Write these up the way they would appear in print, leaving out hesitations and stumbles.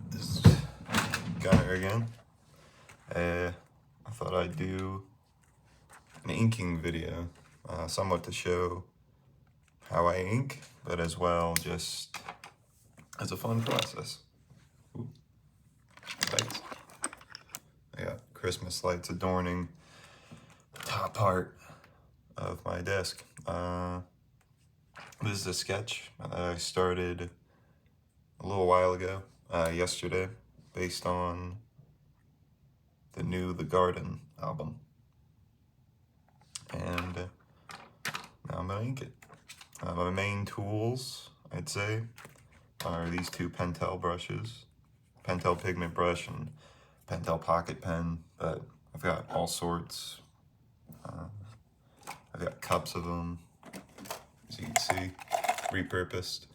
This guy here again. I thought I'd do an inking video, somewhat to show how I ink, but as well just as a fun process. Ooh, lights. I got Christmas lights adorning the top part of my desk. This is a sketch that I started a little while ago, yesterday, based on the new The Garden album. And now I'm gonna ink it. My main tools, I'd say, are these two Pentel brushes, Pentel pigment brush and Pentel pocket pen, but I've got all sorts. I've got cups of them, as you can see, repurposed.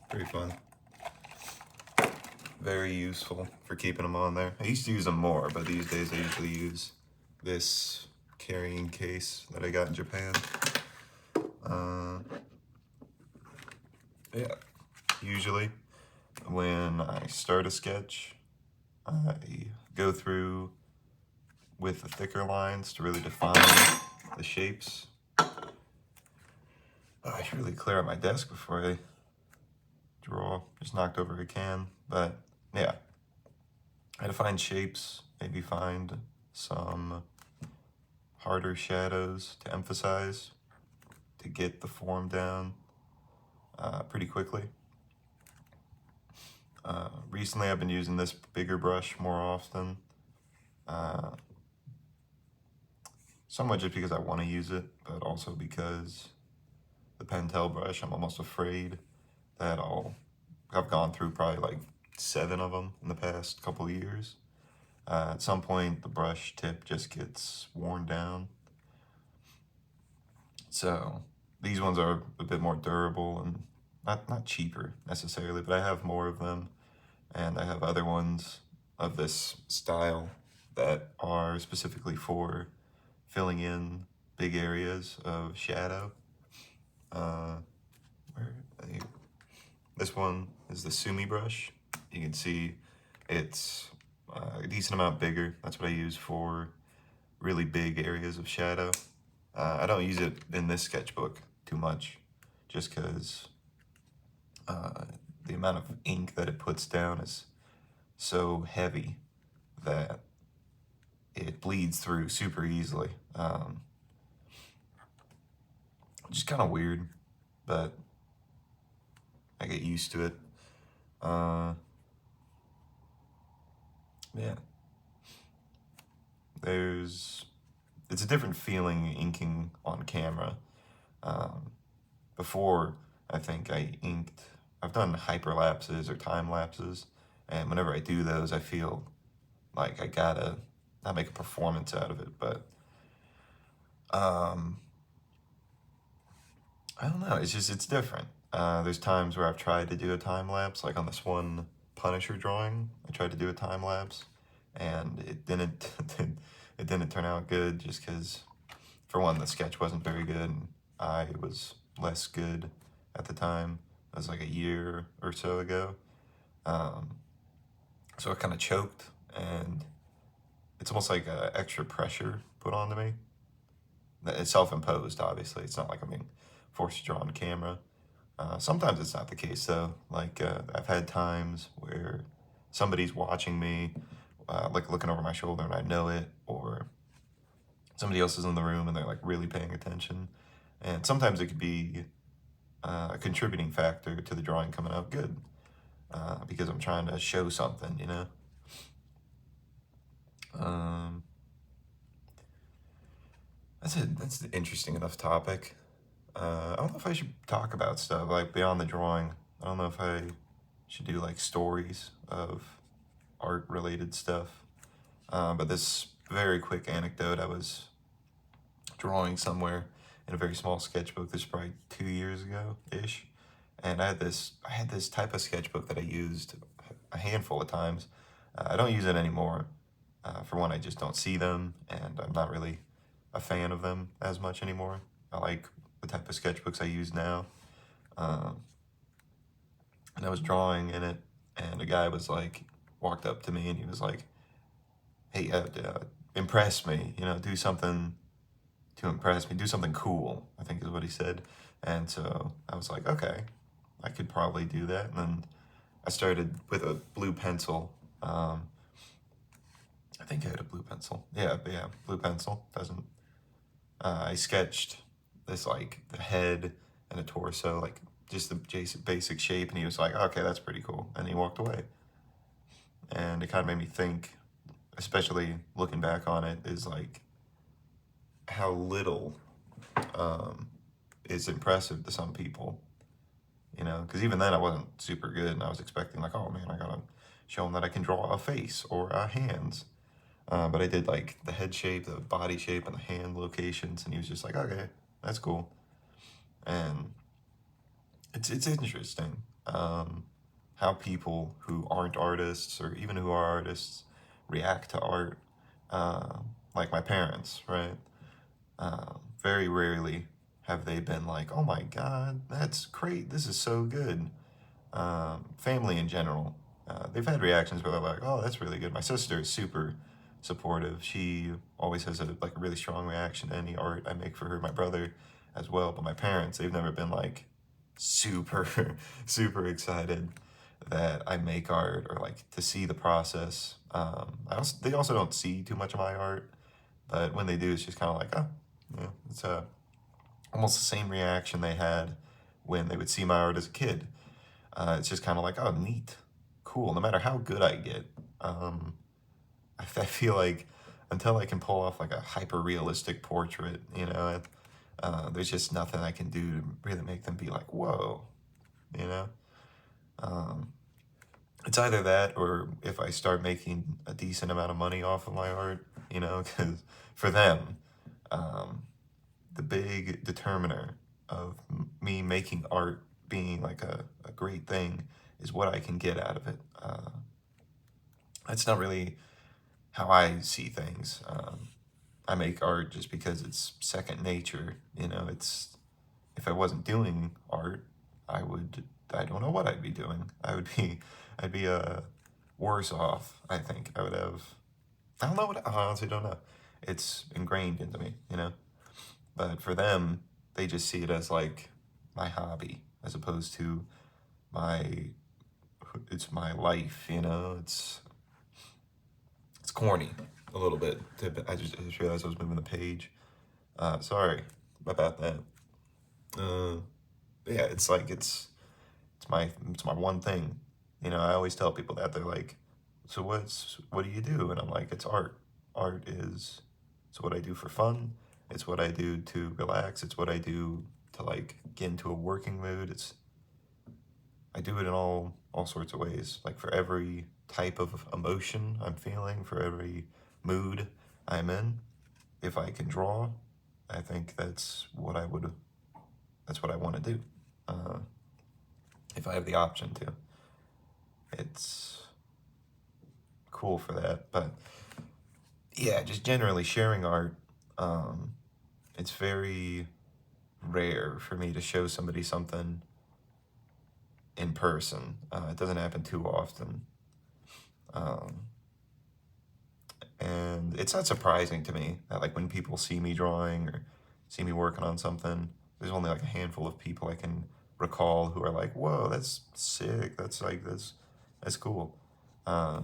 Pretty fun. Very useful for keeping them on there. I used to use them more, but these days I usually use this carrying case that I got in Japan. Yeah, usually when I start a sketch, I go through with the thicker lines to really define the shapes. I should really clear out my desk before I draw. Just knocked over a can, but yeah. I define shapes, maybe find some harder shadows to emphasize to get the form down pretty quickly. Recently I've been using this bigger brush more often. Somewhat just because I want to use it, but also because the Pentel brush, I'm almost afraid that I've gone through probably like 7 of them in the past couple of years. At some point, the brush tip just gets worn down. So these ones are a bit more durable and not cheaper necessarily, but I have more of them, and I have other ones of this style that are specifically for filling in big areas of shadow. This one is the Sumi brush. You can see it's a decent amount bigger. That's what I use for really big areas of shadow. I don't use it in this sketchbook too much, just because the amount of ink that it puts down is so heavy that it bleeds through super easily. Just kind of weird, but I get used to it. Yeah. It's a different feeling inking on camera. Before, I think I've done hyperlapses or time lapses, and whenever I do those, I feel like I gotta not make a performance out of it, but I don't know, it's different. There's times where I've tried to do a time lapse, like on this one Punisher drawing, I tried to do a time lapse, and it didn't turn out good, just because, for one, the sketch wasn't very good, and I was less good at the time. It was like a year or so ago. So it kind of choked, and it's almost like extra pressure put onto me. It's self-imposed, obviously. It's not like I'm being forced to draw on camera. Sometimes it's not the case, though. Like, I've had times where somebody's watching me, like looking over my shoulder and I know it, or somebody else is in the room and they're like really paying attention. And sometimes it could be a contributing factor to the drawing coming out good, because I'm trying to show something, you know? That's an interesting enough topic. I don't know if I should talk about stuff like beyond the drawing. I don't know if I should do like stories of art related stuff. But this very quick anecdote, I was drawing somewhere in a very small sketchbook. This is probably 2 years ago-ish. And I had this type of sketchbook that I used a handful of times. I don't use it anymore. For one, I just don't see them, and I'm not really a fan of them as much anymore. I like the type of sketchbooks I use now. and I was drawing in it, and a guy was like, walked up to me, and he was like, "Hey, impress me, do something to impress me, do something cool," I think is what he said. And so I was like, okay, I could probably do that. And then I started with a blue pencil. I think I had a blue pencil. Yeah, blue pencil. Doesn't. I sketched this like the head and a torso, like just the basic shape, and he was like, "Okay, that's pretty cool," and he walked away. And it kind of made me think, especially looking back on it, is like how little is impressive to some people, because even then I wasn't super good, and I was expecting like, oh man, I gotta show them that I can draw a face or hands. But I did like the head shape, the body shape, and the hand locations, and he was just like, okay, that's cool. And it's interesting how people who aren't artists or even who are artists react to art. Like my parents, right? Very rarely have they been like, oh my God, that's great, this is so good. Family in general, they've had reactions where they're like, oh, that's really good. My sister is super supportive. She always has a really strong reaction to any art I make for her. My brother as well. But my parents, they've never been like super, super excited that I make art or like to see the process. They also don't see too much of my art, but when they do, it's just kind of like, oh, yeah, it's almost the same reaction they had when they would see my art as a kid. It's just kind of like, oh, neat, cool. No matter how good I get, I feel like until I can pull off like a hyper realistic portrait, there's just nothing I can do to really make them be like, whoa, you know. Um, it's either that or if I start making a decent amount of money off of my art, because for them, um, the big determiner of me making art being like a great thing is what I can get out of it. That's not really how I see things. I make art just because it's second nature. It's if I wasn't doing art, I don't know what I'd be doing. I'd be worse off. I think I would have. I don't know what I honestly don't know. It's ingrained into me. But for them, they just see it as like my hobby as opposed to my it's my life. It's corny a little bit. I just realized I was moving the page. Sorry about that. Uh, yeah, it's like it's my one thing. I always tell people that they're like, so what do you do? And I'm like, it's art. Art is it's what I do for fun. It's what I do to relax. It's what I do to like get into a working mood. I do it in all sorts of ways. Like for every type of emotion I'm feeling, for every mood I'm in, if I can draw, I think that's what I want to do. Uh, if I have the option to, it's cool for that. But yeah, just generally sharing art, um, it's very rare for me to show somebody something in person. It doesn't happen too often. Um, and it's not surprising to me that like when people see me drawing or see me working on something, there's only like a handful of people I can recall who are like, whoa, that's sick, that's cool. uh,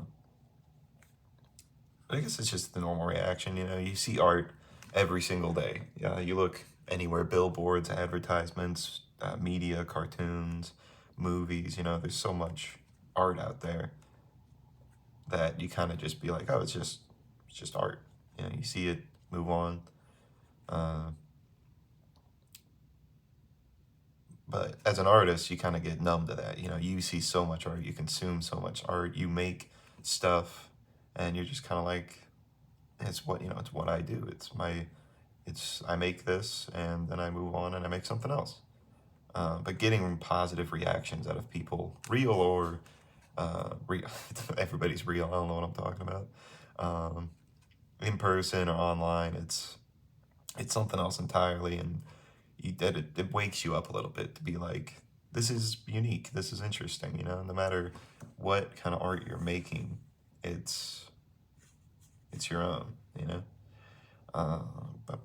I guess it's just the normal reaction. You see art every single day. Yeah, you look anywhere, billboards, advertisements, media, cartoons, movies. There's so much art out there that you kind of just be like, oh, it's just art. You see it, move on. Uh, but as an artist, you kind of get numb to that. You see so much art, you consume so much art, you make stuff, and you're just kind of like, it's what I do. I make this and then I move on and I make something else. But getting positive reactions out of people, real or everybody's real. I don't know what I'm talking about. Um, in person or online, it's something else entirely, and it wakes you up a little bit to be like, this is unique, this is interesting, no matter what kind of art you're making, it's your own, Uh, but,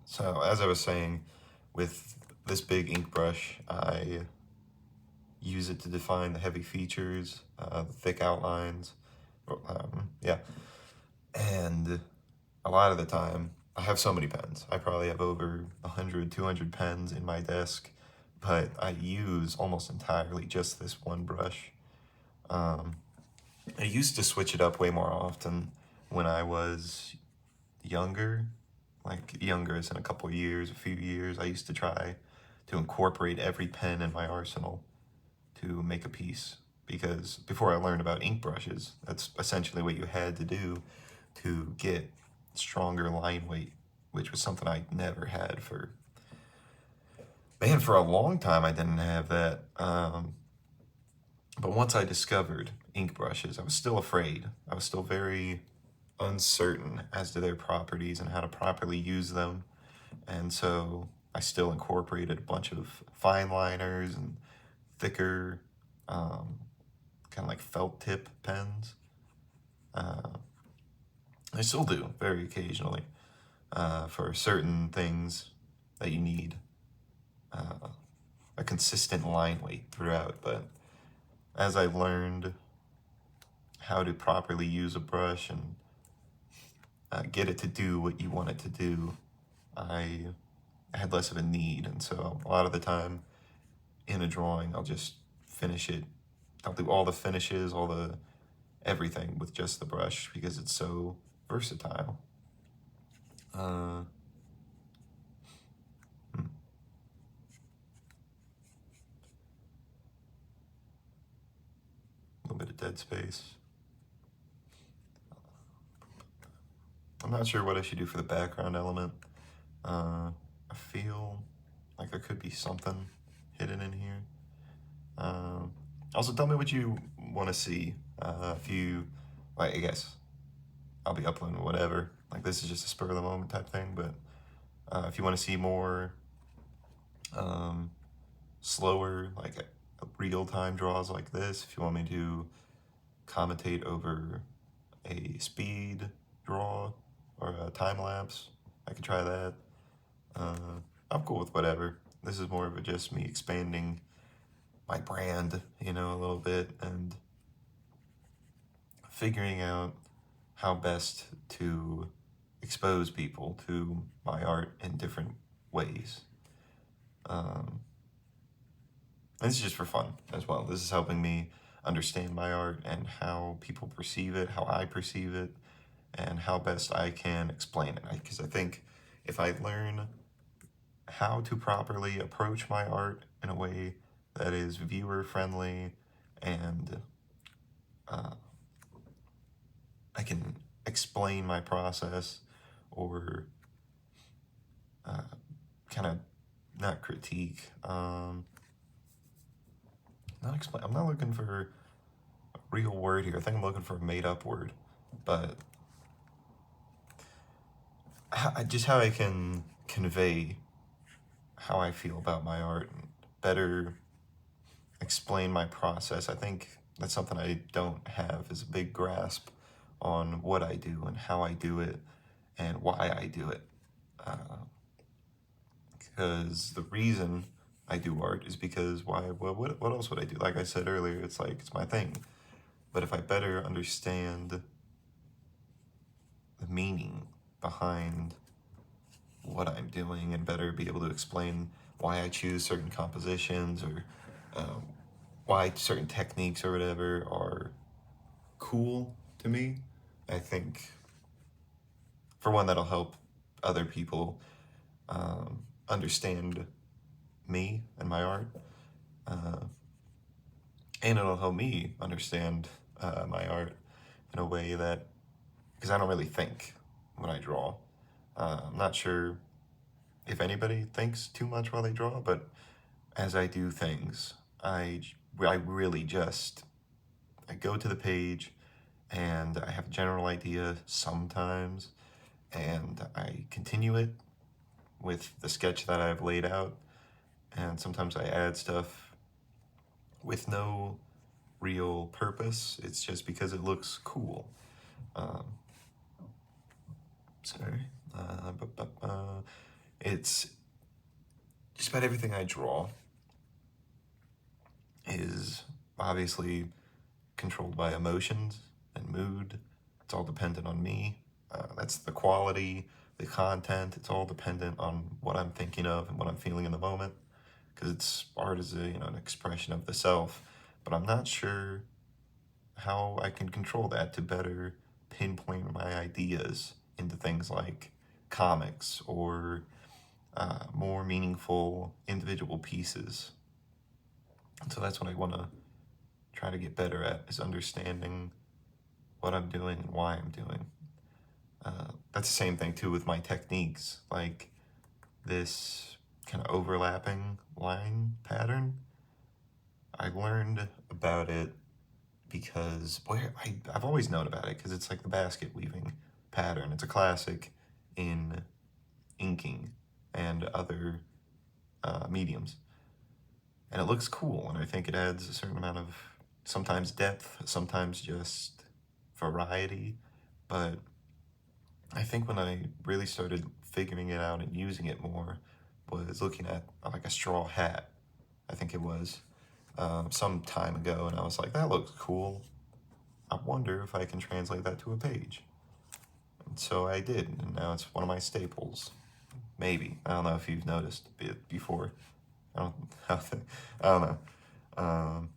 so as I was saying, with this big ink brush, I use it to define the heavy features, the thick outlines, yeah, and a lot of the time, I have so many pens. I probably have over 100, 200 pens in my desk, but I use almost entirely just this one brush. I used to switch it up way more often when I was younger, like younger as in a couple years, a few years. I used to try to incorporate every pen in my arsenal to make a piece, because before I learned about ink brushes, that's essentially what you had to do to get stronger line weight, which was something I never had for a long time. I didn't have that. But once I discovered ink brushes, I was still afraid. I was still very uncertain as to their properties and how to properly use them. And so I still incorporated a bunch of fine liners and thicker, kind of like felt tip pens. I still do very occasionally for certain things that you need a consistent line weight throughout. But as I learned how to properly use a brush and get it to do what you want it to do, I had less of a need. And so a lot of the time in a drawing, I'll just finish it. I'll do all the finishes, all the everything with just the brush, because it's so versatile. A little bit of dead space. I'm not sure what I should do for the background element. I feel like there could be something hidden in here. Also, tell me what you want to see. If you, like, I guess I'll be uploading whatever. Like, this is just a spur of the moment type thing, but if you want to see more slower, like real-time draws like this, if you want me to commentate over a speed draw or a time lapse, I could try that. I'm cool with whatever. This is more of a just me expanding my brand, a little bit, and figuring out how best to expose people to my art in different ways. This is just for fun as well. This is helping me understand my art and how people perceive it, how I perceive it, and how best I can explain it. Because I think if I learn how to properly approach my art in a way that is viewer friendly, and I can explain my process, or kind of not critique, not explain. I'm not looking for a real word here. I think I'm looking for a made up word, but just how I can convey how I feel about my art and better explain my process. I think that's something I don't have, is a big grasp on what I do and how I do it and why I do it. Because the reason I do art is because why? Well, what else would I do? Like I said earlier, it's like it's my thing. But if I better understand the meaning behind what I'm doing, and better be able to explain why I choose certain compositions, or why certain techniques or whatever are cool to me, I think, for one, that'll help other people understand me and my art, and it'll help me understand my art in a way that, because I don't really think when I draw. I'm not sure if anybody thinks too much while they draw, but as I do things, I really just, I go to the page and I have a general idea sometimes, and I continue it with the sketch that I've laid out, and sometimes I add stuff with no real purpose. It's just because it looks cool. Um, sorry. It's just about everything I draw is obviously controlled by emotions and mood. It's all dependent on me. That's the quality, the content. It's all dependent on what I'm thinking of and what I'm feeling in the moment. Because it's art is an expression of the self. But I'm not sure how I can control that to better pinpoint my ideas into things like comics or more meaningful individual pieces. And so that's what I want to try to get better at, is understanding what I'm doing and why I'm doing. That's the same thing too with my techniques, like this kind of overlapping line pattern. I learned about it because I've always known about it because it's like the basket weaving pattern. It's a classic in inking and other mediums, and it looks cool, and I think it adds a certain amount of sometimes depth, sometimes just variety. But I think when I really started figuring it out and using it more was looking at like a straw hat. I think it was some time ago, and I was like, that looks cool. I wonder if I can translate that to a page. And so I did, and now it's one of my staples. Maybe. I don't know if you've noticed it before. I don't know.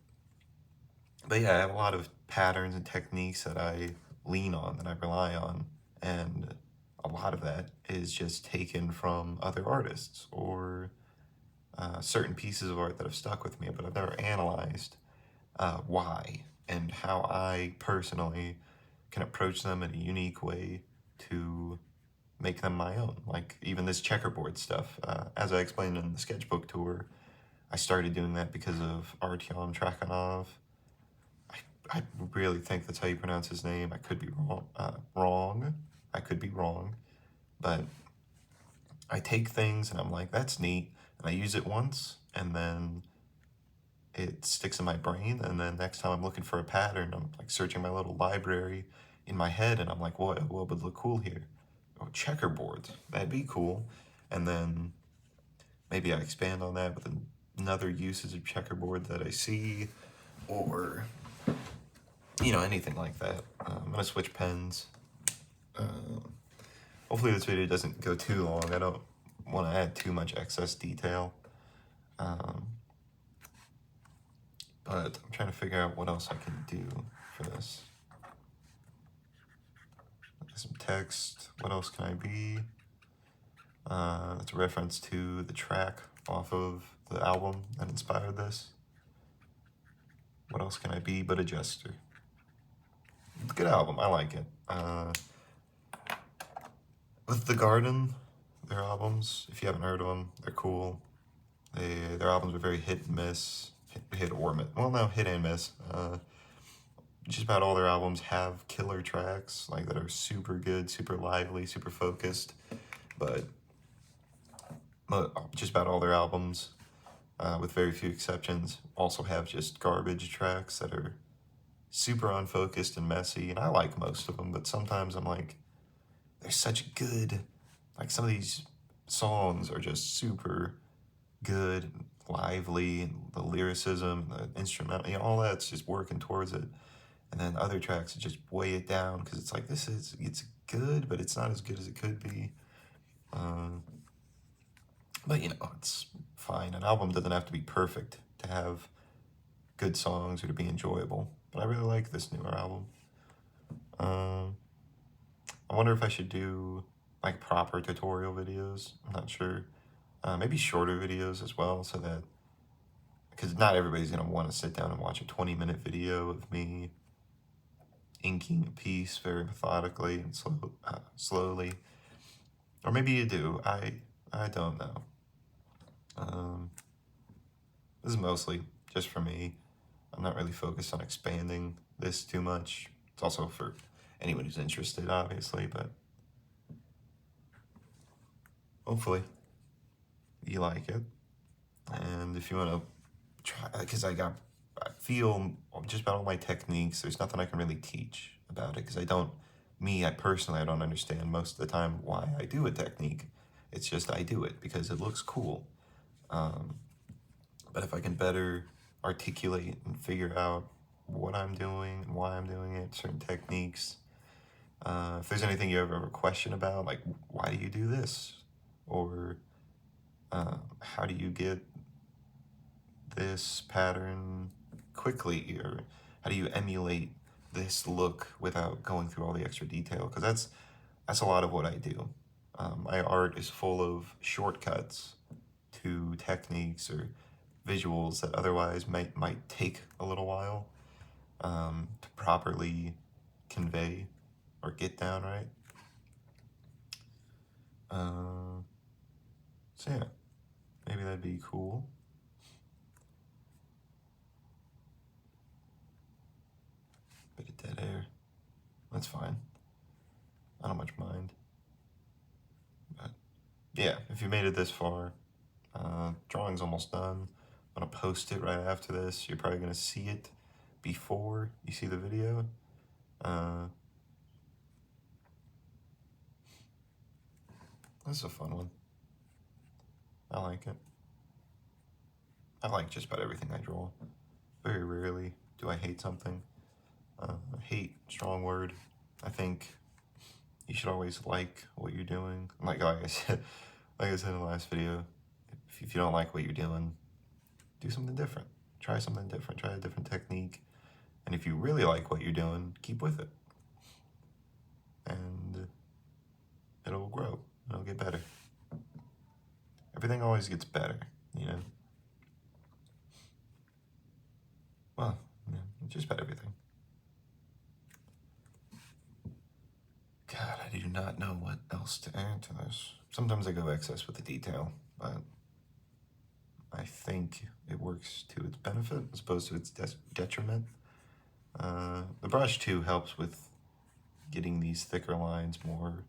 But yeah, I have a lot of patterns and techniques that I lean on, that I rely on, and a lot of that is just taken from other artists or certain pieces of art that have stuck with me, but I've never analyzed why and how I personally can approach them in a unique way to make them my own. Like even this checkerboard stuff, as I explained in the sketchbook tour, I started doing that because of Artyom Trakhanov. I really think that's how you pronounce his name. I could be wrong. I could be wrong. But I take things and I'm like, that's neat. And I use it once and then it sticks in my brain. And then next time I'm looking for a pattern, I'm like searching my little library in my head and I'm like, what would look cool here? Oh, checkerboards. That'd be cool. And then maybe I expand on that with another usage of checkerboard that I see, or anything like that. I'm gonna switch pens. Hopefully this video doesn't go too long. I don't want to add too much excess detail. But I'm trying to figure out what else I can do for this. Some text. What else can I be? That's a reference to the track off of the album that inspired this. What else can I be but a jester? It's a good album. I like it. With The Garden, their albums, if you haven't heard of them, they're cool. Their albums are very hit and miss. Hit and miss. Just about all their albums have killer tracks, like that are super good, super lively, super focused. But just about all their albums, with very few exceptions, also have just garbage tracks that are super unfocused and messy. And I like most of them, but sometimes I'm like, they're such good, like some of these songs are just super good, and lively, and the lyricism, the instrumental, all that's just working towards it. And then other tracks just weigh it down because it's like, it's good, but it's not as good as it could be. But it's fine. An album doesn't have to be perfect to have good songs or to be enjoyable. But I really like this newer album. I wonder if I should do like proper tutorial videos. I'm not sure. Maybe shorter videos as well, so that, because not everybody's gonna want to sit down and watch a 20-minute video of me inking a piece very methodically and slowly. Or maybe you do. I don't know. This is mostly just for me. I'm not really focused on expanding this too much. It's also for anyone who's interested, obviously, but hopefully you like it. And And if you want to try, because I feel just about all my techniques, there's nothing I can really teach about it, because I personally, I don't understand most of the time why I do a technique. It's just I do it because it looks cool. But if I can better articulate and figure out what I'm doing and why I'm doing it, certain techniques, if there's anything you ever have a question about, like why do you do this, or how do you get this pattern quickly, or how do you emulate this look without going through all the extra detail, because that's a lot of what I do. My art is full of shortcuts to techniques or visuals that otherwise might take a little while to properly convey or get down right. So yeah, maybe that'd be cool. Bit of dead air. That's fine. I don't much mind. But yeah, if you made it this far, drawing's almost done. I'm gonna post it right after this. You're probably gonna see it before you see the video. This is a fun one. I like it. I like just about everything I draw. Very rarely do I hate something. Hate, strong word. I think you should always like what you're doing. Like I said, in the last video, if you don't like what you're doing, do something different. Try something different. Try a different technique. And if you really like what you're doing, keep with it. And it'll grow. It'll get better. Everything always gets better, you know? Well, yeah, just about everything. God, I do not know what else to add to this. Sometimes I go excess with the detail, but I think it works to its benefit as opposed to its detriment. The brush, too, helps with getting these thicker lines more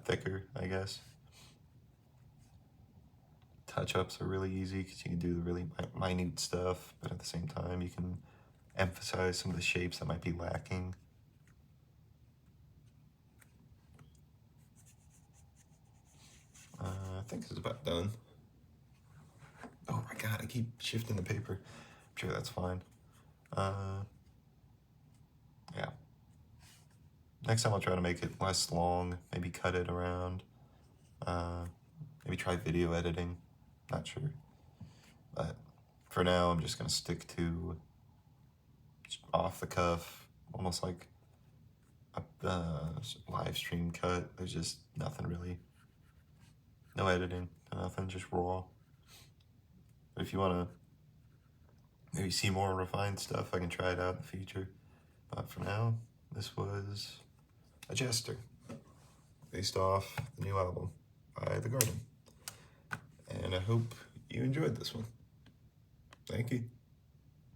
thicker, I guess. Touch-ups are really easy because you can do the really minute stuff, but at the same time you can emphasize some of the shapes that might be lacking. I think this is about done. Oh my god, I keep shifting the paper. I'm sure that's fine. Yeah. Next time I'll try to make it less long, maybe cut it around. Maybe try video editing, not sure. But for now, I'm just gonna stick to off the cuff, almost like a live stream cut. There's just nothing really, no editing, nothing, just raw. But if you wanna maybe see more refined stuff, I can try it out in the future. But for now, this was a Jester, based off the new album by The Garden. And I hope you enjoyed this one. Thank you.